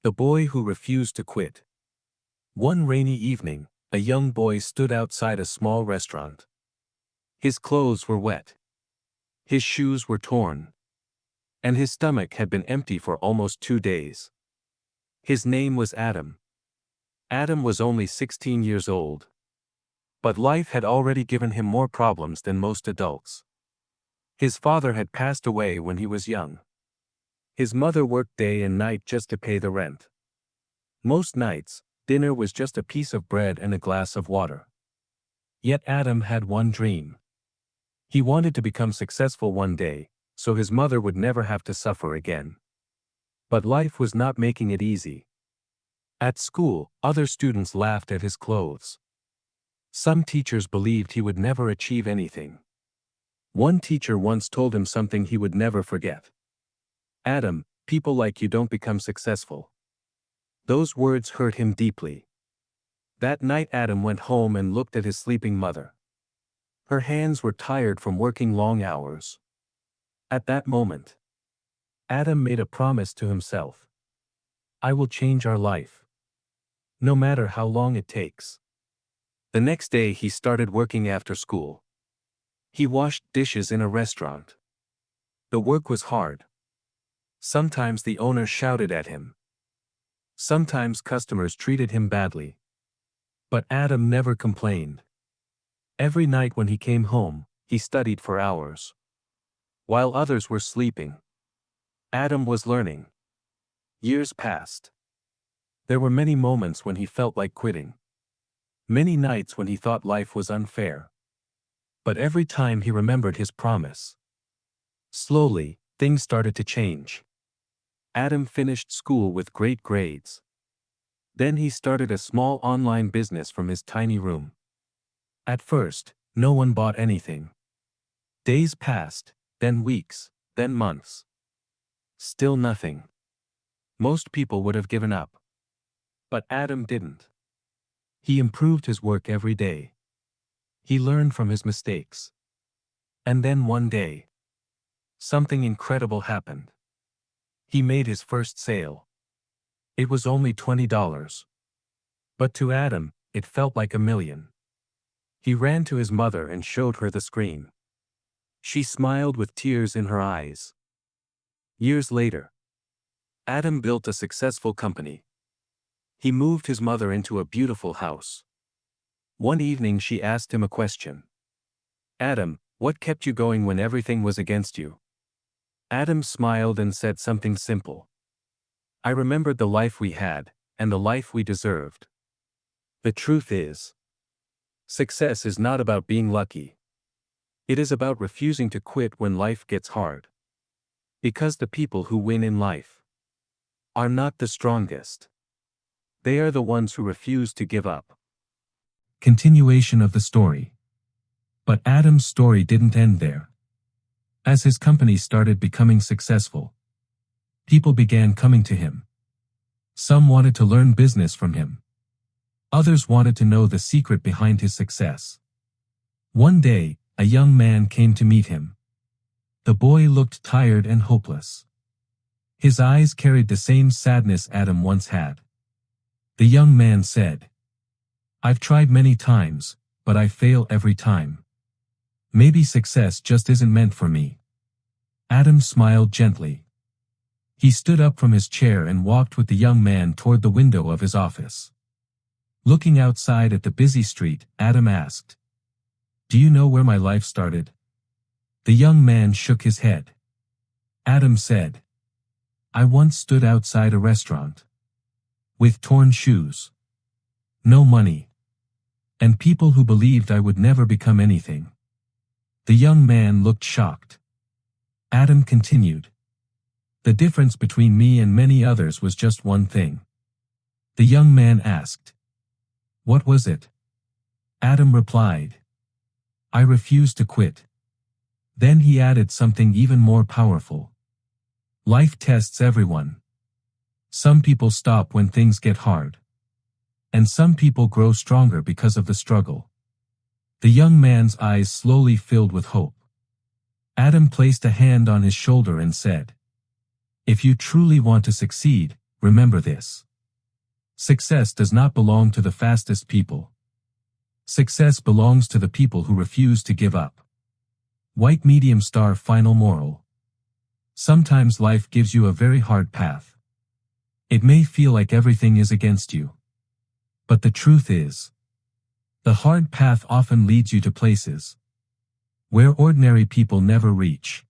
The boy who refused to quit. One rainy evening, a young boy stood outside a small restaurant. His clothes were wet. His shoes were torn. And his stomach had been empty for almost 2 days. His name was Adam. Adam was only 16 years old. But life had already given him more problems than most adults. His father had passed away when he was young. His mother worked day and night just to pay the rent. Most nights, dinner was just a piece of bread and a glass of water. Yet Adam had one dream. He wanted to become successful one day, so his mother would never have to suffer again. But life was not making it easy. At school, other students laughed at his clothes. Some teachers believed he would never achieve anything. One teacher once told him something he would never forget. "Adam, people like you don't become successful." Those words hurt him deeply. That night Adam went home and looked at his sleeping mother. Her hands were tired from working long hours. At that moment, Adam made a promise to himself. "I will change our life. No matter how long it takes." The next day he started working after school. He washed dishes in a restaurant. The work was hard. Sometimes the owner shouted at him. Sometimes customers treated him badly. But Adam never complained. Every night when he came home, he studied for hours. While others were sleeping, Adam was learning. Years passed. There were many moments when he felt like quitting. Many nights when he thought life was unfair. But every time he remembered his promise. Slowly, things started to change. Adam finished school with great grades. Then he started a small online business from his tiny room. At first, no one bought anything. Days passed, then weeks, then months. Still nothing. Most people would have given up. But Adam didn't. He improved his work every day. He learned from his mistakes. And then one day, something incredible happened. He made his first sale. It was only $20. But to Adam, it felt like $1,000,000. He ran to his mother and showed her the screen. She smiled with tears in her eyes. Years later, Adam built a successful company. He moved his mother into a beautiful house. One evening she asked him a question. "Adam, what kept you going when everything was against you?" Adam smiled and said something simple. "I remembered the life we had, and the life we deserved." The truth is, success is not about being lucky. It is about refusing to quit when life gets hard. Because the people who win in life are not the strongest. They are the ones who refuse to give up. Continuation of the story. But Adam's story didn't end there. As his company started becoming successful, people began coming to him. Some wanted to learn business from him. Others wanted to know the secret behind his success. One day, a young man came to meet him. The boy looked tired and hopeless. His eyes carried the same sadness Adam once had. The young man said, "I've tried many times, but I fail every time. Maybe success just isn't meant for me." Adam smiled gently. He stood up from his chair and walked with the young man toward the window of his office. Looking outside at the busy street, Adam asked, "Do you know where my life started?" The young man shook his head. Adam said, "I once stood outside a restaurant. With torn shoes. No money. And people who believed I would never become anything." The young man looked shocked. Adam continued, "The difference between me and many others was just one thing." The young man asked, "What was it?" Adam replied, "I refused to quit." Then he added something even more powerful. "Life tests everyone. Some people stop when things get hard. And some people grow stronger because of the struggle." The young man's eyes slowly filled with hope. Adam placed a hand on his shoulder and said, "If you truly want to succeed, remember this. Success does not belong to the fastest people. Success belongs to the people who refuse to give up. White medium star final moral. Sometimes life gives you a very hard path. It may feel like everything is against you. But the truth is, the hard path often leads you to places where ordinary people never reach.